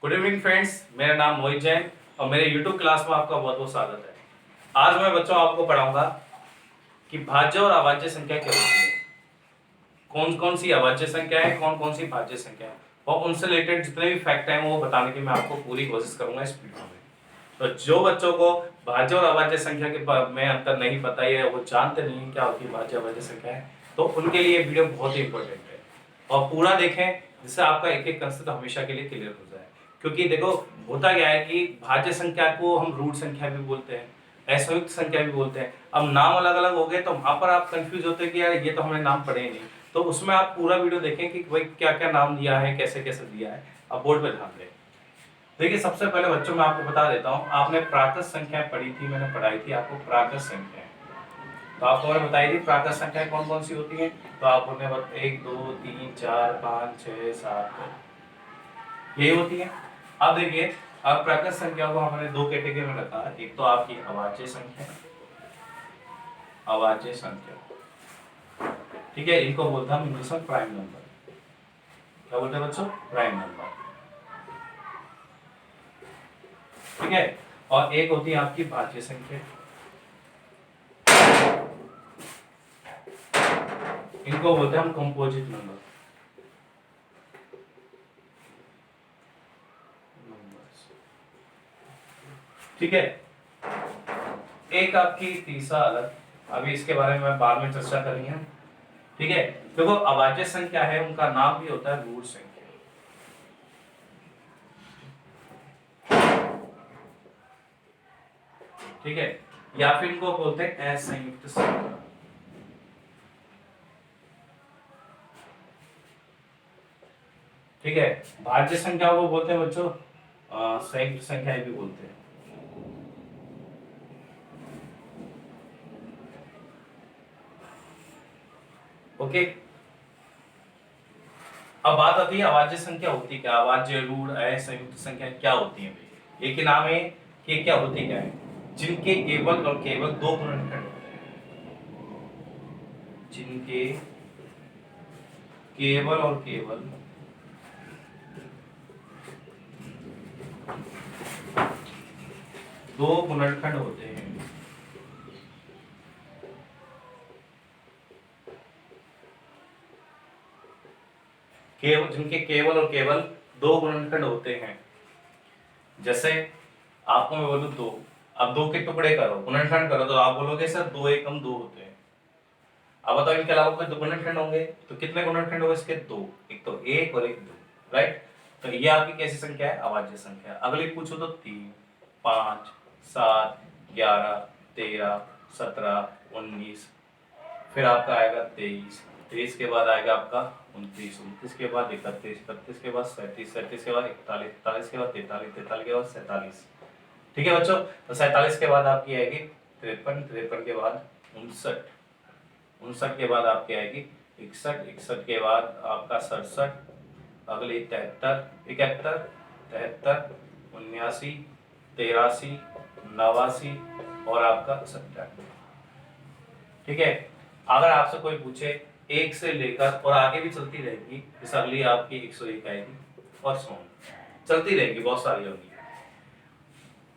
Good evening friends, मेरा नाम मोहित जैन और मेरे यूट्यूब क्लास में आपका बहुत बहुत स्वागत है। आज मैं बच्चों आपको पढ़ाऊंगा कि भाज्य और अभाज्य संख्या क्या होती है, कौन कौन सी अभाज्य संख्या है, कौन कौन सी भाज्य संख्या है और उनसे रिलेटेड जितने भी फैक्ट हैं वो बताने की मैं आपको पूरी कोशिश करूंगा इस वीडियो में। तो जो बच्चों को भाज्य और अभाज्य संख्या के में अंतर नहीं पता है, वो जानते नहीं क्या होती है भाज्य अभाज्य संख्या है, तो उनके लिए वीडियो बहुत ही इंपॉर्टेंट है और पूरा देखें जिससे आपका एक एक कंसेप्ट हमेशा के लिए क्लियर हो जाए। क्योंकि देखो होता क्या है कि भाज्य संख्या को हम रूट संख्या भी बोलते हैं, असंयुक्त संख्या भी बोलते हैं। अब नाम अलग अलग हो गए तो वहां पर आप कंफ्यूज होते हैं कि यार ये तो हमने नाम पढ़े ही नहीं। तो उसमें आप पूरा वीडियो देखें कि भाई क्या क्या नाम दिया है, कैसे कैसे दिया है, अब बोर्ड पे ध्यान दें। देखिए सबसे पहले बच्चों मैं आपको बता देता हूँ, आपने प्राकृत संख्या पढ़ी थी, मैंने पढ़ाई थी आपको प्राकृत संख्या। तो आपको मैंने बताई थी प्राकृत संख्या कौन कौन सी होती है। तो आपने 1 2 3 4 5 6 7 यही होती है। अब देखिए अब प्राकृत संख्या को हमने दो कैटेगरी में रखा। एक तो आपकी अभाज्य संख्या, अभाज्य संख्या, ठीक है, इनको बोलते हैं हम इंग्लिश में प्राइम नंबर। क्या बोलते हैं बच्चों? प्राइम नंबर, ठीक है। और एक होती है आपकी भाज्य संख्या, इनको बोलते हैं हम कंपोजिट नंबर। ठीक है। एक आपकी तीसरा अलग, अभी इसके बारे में बाद में चर्चा करेंगे, ठीक है। देखो अभाज्य संख्या है, उनका नाम भी होता है रूट संख्या, ठीक है, या फिर इनको बोलते हैं असंयुक्त संख्या। ठीक है, भाज्य संख्या को बोलते हैं बच्चों संयुक्त संख्या भी बोलते हैं। ओके, अब बात आती है अभाज्य संख्या होती क्या, अभाज्य रूट असंयुक्त संख्या क्या होती है। एक ही नाम है कि क्या होती क्या है, जिनके केवल और केवल दो गुणनखंड होते हैं, जिनके केवल और केवल दो गुणनखंड होते हैं। केवल जिनके केवल और केवल दो गुणनखंड होते हैं। जैसे आपको मैं बोलूं दो, अब दो के टुकड़े करो, गुणनखंड करो, तो आप बोलोगे सर दो एकम दो होते हैं। अब बताओ इनके अलावा कोई दो गुणनखंड होंगे तो कितने गुणनखंड होंगे इसके? दो, एक तो एक और एक दो, राइट। तो ये आपकी कैसी संख्या है? अभाज्य संख्या। अगली पूछो तो 3 5 7 11 13 17 19, फिर आपका आएगा 23, 23 के बाद आएगा आपका 29, 29 के बाद 31, 31 के बाद 37, 37 के बाद 41, 41 के बाद 43, 43 के बाद 47। ठीक है बच्चों, तो 47 के बाद आपकी आएगी 53, 53 के बाद 59, 59 के बाद आपकी आएगी 61, 61 के बाद आपका 67, अगली 73, 71, 73, 79, 83, 89 और आपका 97। ठीक है, अगर आपसे कोई पूछे एक से लेकर और आगे भी चलती रहेगी, जैसे अगली आपकी 101 आएगी और सो चलती रहेगी, बहुत सारी होंगी।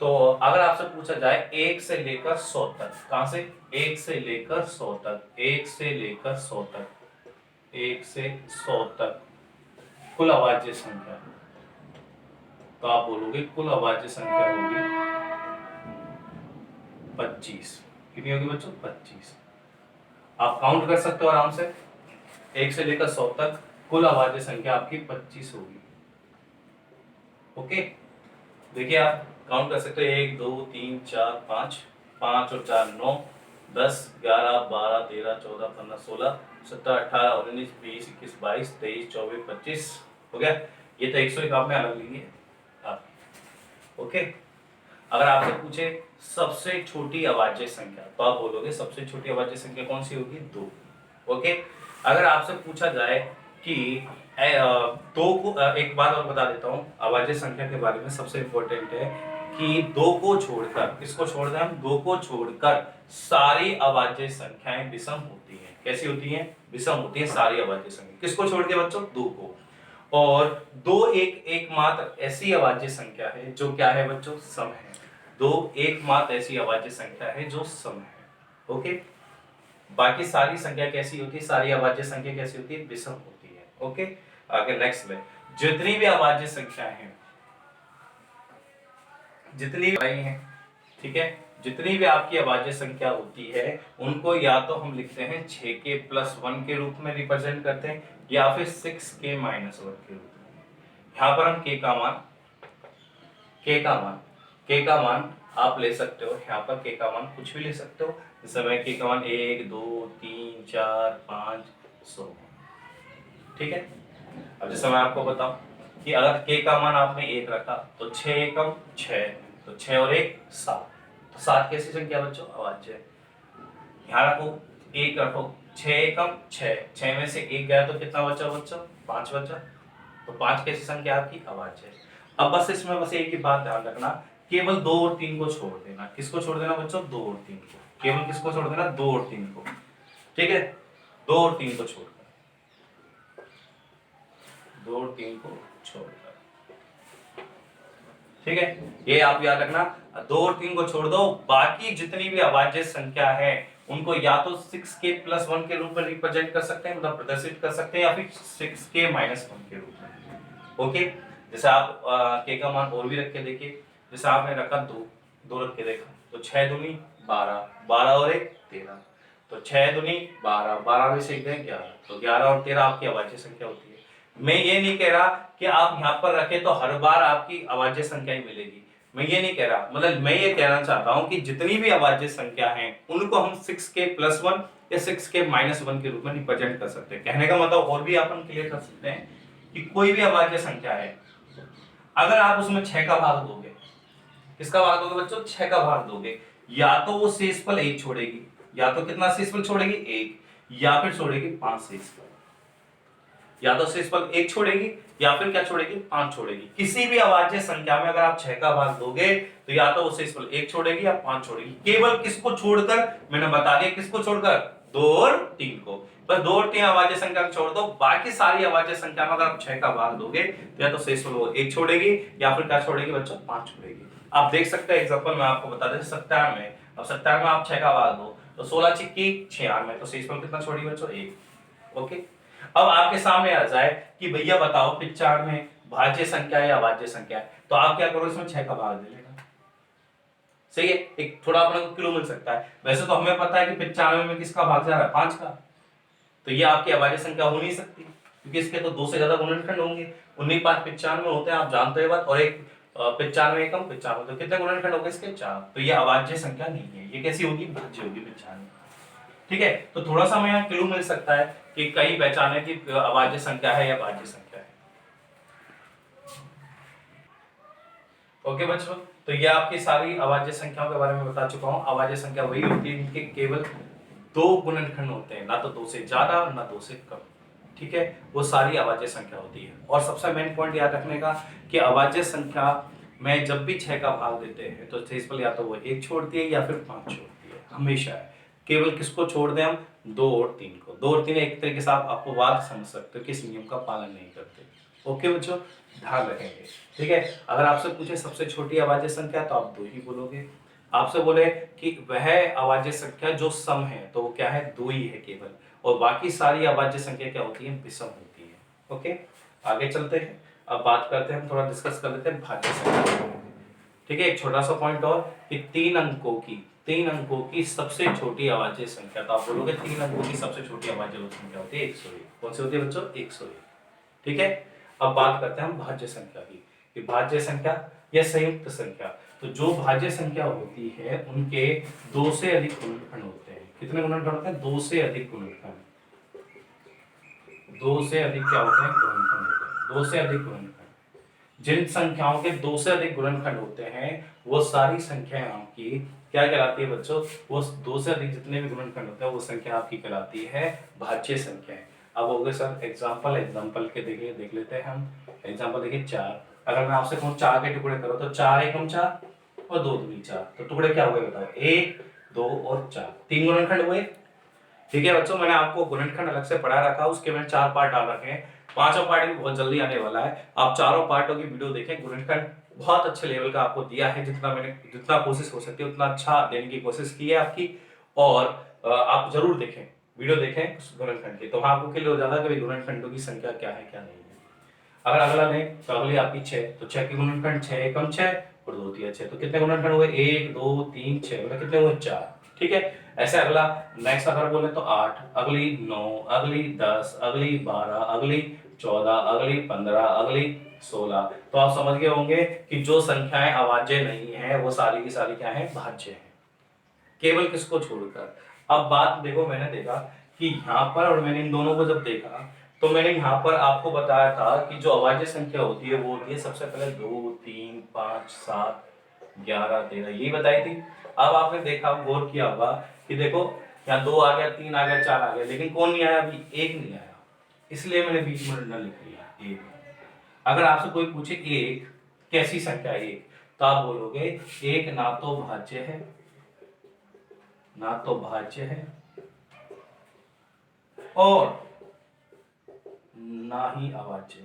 तो अगर आपसे पूछा जाए एक से लेकर 100 तक, कहां से? एक से लेकर 100 तक, एक से लेकर 100 तक, एक से 100 तक कुल अभाज्य संख्या, तो आप बोलोगे कुल अभाज्य संख्या होगी 25। कितनी होगी बच्चों? 25। आप काउंट कर सकते हो आराम से, एक से लेकर 100 तक कुल अभाज्य संख्या आपकी 25 होगी। ओके, देखिए आप काउंट कर सकते हो, 1 2 3 4 5, 5 और 4 9, 10 11 12 13 14 15 16 17 18 19 20 21 22 23 24 25 हो गया। ये तो 101 आप में अलग लेंगे आप। ओके, अगर आपसे पूछे सबसे छोटी अभाज्य संख्या, तो आप बोलोगे सबसे छोटी अभाज्य संख्या कौन सी होगी? 2। ओके, अगर आपसे पूछा जाए कि दो को, एक बात और बता देता हूँ अभाज्य संख्या के बारे में, सबसे इंपॉर्टेंट है कि दो को छोड़कर, किसको छोड़ दें हम? दो को छोड़कर सारी अभाज्य संख्याएं विषम होती हैं। कैसी होती हैं? विषम होती हैं सारी अभाज्य संख्या। किसको छोड़ के बच्चों? दो को। और दो एकमात्र ऐसी अभाज्य संख्या है जो क्या है बच्चों, सम है। दो एकमात्र ऐसी अभाज्य संख्या है जो सम है। ओके, बाकी सारी संख्या कैसी होती है, सारी अभाज्य संख्या कैसी होती है, विषम होती है। ओके, आगे नेक्स्ट में जितनी भी अभाज्य संख्या है, जितनी भी हैं, ठीक है, जितनी भी आपकी अभाज्य संख्या होती है उनको या तो हम लिखते हैं 6k + 1 के रूप में रिप्रेजेंट करते हैं या फिर 6k - 1 के रूप में। यहाँ पर हम k का मान आप ले सकते हो, यहाँ पर k का मान कुछ भी ले सकते हो। जैसे मैं k का मान 1 2 3 4 5 100, ठीक है। अब जैसे मैं आपको बताऊं कि अगर k का मान आपने 1 रखा तो 6 एकम 6, तो 6 और 1 7, तो 7 कैसी संख्या बच्चों, अभाज्य। यहाँ रखो 1 रखो, 6 एकम 6, 6 में से 1 गया तो कितना बचा बच्चों, 5 बचा, तो 5 कैसी संख्या आपकी, अभाज्य। अब बस इसमें बस एक ही बात ध्यान रखना, केवल 2 और 3 को छोड़ देना। किसको छोड़ देना बच्चों, 2 और 3 को, केवल किसको छोड़ देना, 2 और 3 को, ठीक है, 2 और 3 को छोड़कर, 2 और 3 को छोड़कर, ठीक है, ये आप याद रखना। 2 और 3 को छोड़ दो, बाकी जितनी भी अभाज्य संख्या है उनको या तो 6k + 1 के रूप में रिप्रेजेंट कर सकते हैं, मतलब प्रदर्शित कर सकते हैं, या फिर 6k - 1 के रूप में। ओके, जैसे आप k का मान और भी रख के देखिए। जैसे आपने रखा 2 रख के देखा तो 6 दूनी 12, 12 और 1 13, तो 6 दूनी 12, 12 में से 1 11, तो 11 और 13 आपकी अभाज्य संख्या होती है। मैं ये नहीं कह रहा कि आप यहाँ पर रखें तो हर बार आपकी अभाज्य संख्या ही मिलेगी, मैं ये नहीं कह रहा, मतलब मैं ये कहना चाहता हूँ कि जितनी भी अभाज्य संख्या हैं उनको हम 6k + 1 या 6k - 1 के रूप में रिप्रेजेंट कर सकते हैं। कहने का मतलब और भी अपन क्लियर कर सकते हैं कि कोई भी अभाज्य संख्या है, अगर आप उसमें 6 का भाग दोगे, किसका भाग दोगे बच्चों, 6 का भाग दोगे, या तो वो शेषफल 1 छोड़ेगी, या तो कितना शेषफल छोड़ेगी 1, या फिर छोड़ेगी 5 शेषफल, या तो शेषफल 1 छोड़ेगी या फिर क्या छोड़ेगी, 5 छोड़ेगी। किसी भी अभाज्य संख्या में अगर आप 6 का भाग दोगे तो या तो वो शेषफल 1 छोड़ेगी या 5 छोड़ेगी। केवल किसको छोड़कर, मैंने बता दिया किसको छोड़कर, 2 और 3 को। बस 2 और 3 अभाज्य संख्या को छोड़ दो, बाकी सारी अभाज्य संख्या में अगर आप 6 का भाग दोगे तो या तो शेषफल वो 1 छोड़ेगी या फिर क्या छोड़ेगी बच्चों, 5 छोड़ेगी। आप देख सकते हैं एग्जांपल में आपको बता दें 97 में, अब 97 में आप 6 का भाग दो तो 16 छिक्की 96, तो शेषफल कितना छोड़ेगी बच्चों, 1। ओके, अब आपके सामने आ जाए कि भैया बताओ 95 में भाज्य संख्या है या अभाज्य संख्या है, तो आप क्या करो, इसमें 6 का भाग दे लेना। सही है, एक थोड़ा अपने को क्लू मिल सकता है। वैसे तो हमें पता है कि 95 में किसका भाग जा रहा है, 5 का, तो ये आपकी अभाज्य संख्या हो नहीं सकती क्योंकि इसके तो 2 से ज्यादा गुणनखंड होंगे। 19 5 95 होते हैं, आप जानते हो बात, और एक 95 एकम 95, तो कितने गुणनखंड हो गए इसके, 4, तो ये अभाज्य संख्या नहीं है, ये कैसी होगी, भाज्य होगी 95। ठीक है, तो थोड़ा सा हमें यहाँ क्लू मिल सकता है कि कई पहचाने की अभाज्य संख्या है या भाज्य संख्या है। ओके बच्चों, तो ये आपकी सारी अभाज्य संख्याओं के बारे में बता चुका हूँ। अभाज्य संख्या वही होती है जिनके केवल 2 गुणनखंड होते हैं, ना तो 2 से ज्यादा ना 2 से कम, ठीक है, वो सारी अभाज्य संख्या होती है। और सबसे मेन पॉइंट याद रखने का कि अभाज्य संख्या में जब भी 6 का भाग देते हैं तो शेषफल या तो वो 1 छोड़ती है या फिर 5 छोड़ती है, हमेशा है। केवल किसको छोड़ दें हम, 2 और 3 को। 2 और 3 एक तरीके से आप अपवाद समझ सकते हो, किस नियम का पालन नहीं करते। ओके बच्चों, ध्यान रखेंगे, ठीक है। अगर आपसे पूछे सबसे छोटी अभाज्य संख्या तो आप 2 ही बोलोगे। आपसे बोले कि वह अभाज्य संख्या जो सम है तो वो क्या है, 2 ही है केवल, और बाकी सारी अभाज्य संख्या क्या होती है, विषम होती है। ओके, आगे चलते हैं। अब बात करते हैं, हम थोड़ा डिस्कस कर लेते हैं भाज्य संख्या। ठीक है, एक छोटा सा पॉइंट और कि 3 अंकों की सबसे छोटी अभाज्य संख्या, तो आप बोलोगे 3 अंकों की सबसे छोटी अभाज्य संख्या होती है 101। कौन सी होती है बच्चों, 101। ठीक है, अब बात करते हैं हम भाज्य संख्या की, कि भाज्य संख्या या संयुक्त संख्या, तो जो भाज्य संख्या होती है उनके 2 से अधिक गुणनखंड होते हैं। कितने गुणनखंड होते हैं, 2 से अधिक गुणनखंड। 2 से अधिक क्या होते हैं, गुणनखंड होते हैं, 2 से अधिक गुणनखंड। जिन संख्याओं के 2 से अधिक गुणनखंड होते हैं वो सारी संख्याएं आपकी क्या कहलाती है बच्चों, वो 2 से अधिक जितने भी गुणनखंड होते हैं वो संख्या आपकी कहलाती है भाज्य संख्याएं। अब हो गए सर एग्जांपल के देख लेते हैं हम। एग्जांपल देखिए 4, अगर मैं आपसे कहूं 4 के टुकड़े करो तो 4 एकम 4 और 2 दूनी 4, तो टुकड़े क्या हुए बताओ, 1 2 और 4, 3 गुणनखंड हुए। ठीक है बच्चों, मैंने आपको गुणनखंड अलग से पढ़ा रखा, उसके मैंने 4 पार्ट डाल रखे हैं। पांचवा पार्ट भी बहुत जल्दी आने वाला है, आप चारों पार्टों की वीडियो देखें। गुणनखंड बहुत अच्छे लेवल का आपको दिया है, जितना कोशिश हो सकती है उतना अच्छा देने की कोशिश की है आपकी। और आप जरूर देखें, वीडियो देखें गुणनखंड की, तो वहां आपको क्लियर हो जाता है कि गुणनखंडों की संख्या क्या है क्या नहीं है। अगर अगला लें तो अगली आपकी 6, तो 6 की गुणनखंड 6 एकम 6 और 2 तिया 6, तो कितने गुणनखंड हुए 1 2 3 6, मतलब कितने हुए 4। ठीक है, ऐसे अगला नेक्स्ट अगर बोले तो 8, अगली 9, अगली 10, अगली 12, अगली 14, अगली 15, अगली 16। तो आप समझ गए होंगे कि जो संख्याएं अभाज्य नहीं है वो सारी की सारी क्या है, भाज्य है, केवल किसको छोड़कर। अब बात देखो, मैंने देखा कि यहाँ पर, और मैंने इन दोनों को जब देखा तो मैंने यहाँ पर आपको बताया था कि जो अभाज्य संख्या होती है वो होती है सबसे पहले 2 3 5 7 11 13, यही बताई थी। अब आपने देखा, गौर किया होगा कि देखो यहाँ 2 आ गया, 3 आ गया, 4 आ गया, लेकिन कौन नहीं आया अभी, 1 नहीं आया, इसलिए मैंने बीच में न लिख लिया 1। अगर आपसे कोई पूछे 1 कैसी संख्या है 1, तो आप बोलोगे 1 ना तो भाज्य है, ना तो भाज्य है और ना ही अभाज्य,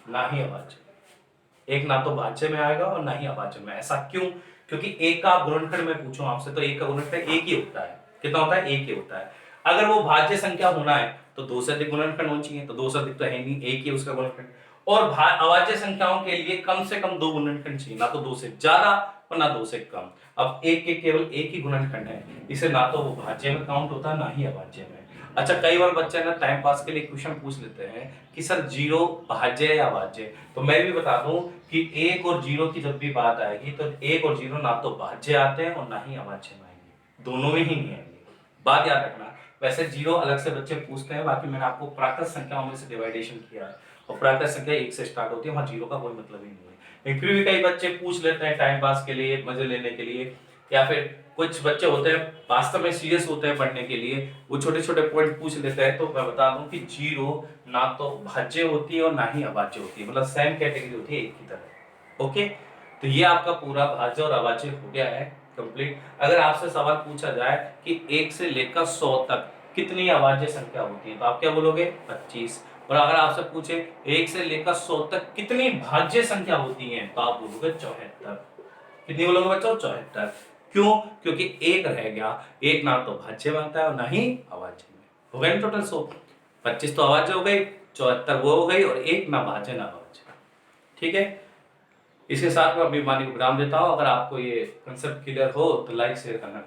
ना ही अभाज्य। एक ना तो भाज्य में आएगा और ना ही अभाज्य में। ऐसा क्यों? क्योंकि एक का आप गुणनखंड में पूछो आपसे तो एक का गुणनखंड एक ही होता है। कितना होता है? एक ही होता है। अगर वो भाज्य संख्या होना है तो 2 से अधिक गुणनखंड होना चाहिए, तो 2 से अधिक तो है नहीं, एक ही उसका गुणनखंड। और अभाज्य संख्याओं के लिए कम से कम 2 गुणनखंड चाहिए, ना तो 2 से ज्यादा और ना 2 से कम। अब एक के केवल एक ही गुणनखंड है, इसे ना तो वो भाज्य में काउंट होता है ना ही अभाज्य में। अच्छा, कई बार बच्चे ना टाइम पास के लिए क्वेश्चन पूछ लेते हैं कि सर 0 भाज्य है या अभाज्य, तो मैं भी बता दूं कि 1 और 0 की जब भी बात आएगी तो 1 और 0 ना तो भाज्य आते हैं और ना ही अभाज्य में आएंगे, दोनों में ही नहीं आएंगे, बात याद रखना। वैसे 0 अलग से बच्चे पूछते हैं, बाकी मैंने आपको प्राकृत संख्याओं में से डिवाइडेशन किया है और प्राकृत संख्या 1 से स्टार्ट होती है, वहां 0 का कोई मतलब ही नहीं है। लेकिन फिर भी कई बच्चे पूछ लेते हैं टाइम पास के लिए, मजे लेने के लिए, या फिर कुछ बच्चे होते हैं वास्तव में सीरियस होते हैं पढ़ने के लिए, वो छोटे छोटे पॉइंट पूछ लेते हैं। तो मैं बता दूं कि 0 ना तो भाज्य होती है और ना ही अभाज्य होती है, मतलब सेम कैटेगरी होती है एक की तरह। ओके, तो ये आपका पूरा भाज्य और अभाज्य हो गया है कंप्लीट। अगर आपसे सवाल पूछा जाए कि 1 से लेकर 100 तक कितनी अभाज्य संख्या होती है, तो आप क्या बोलोगे? 25। और अगर आपसे पूछे 1 से लेकर 100 तक कितनी भाज्य संख्या होती है, तो आप बोलोगे 74। कितनी बोलोगे बच्चों? 74। क्यों? क्योंकि एक रह गया, एक ना तो भाज्य बनता है और ना ही अभाज्य में। हो गए ना टोटल 100। 25 तो अभाज्य हो गई, 74 वो हो गई, और एक ना भाज्य ना अभाज्य। ठीक है, इसके साथ मैं अपनी वाणी को विराम देता हूं। अगर आपको ये कंसेप्ट क्लियर हो तो लाइक शेयर करना।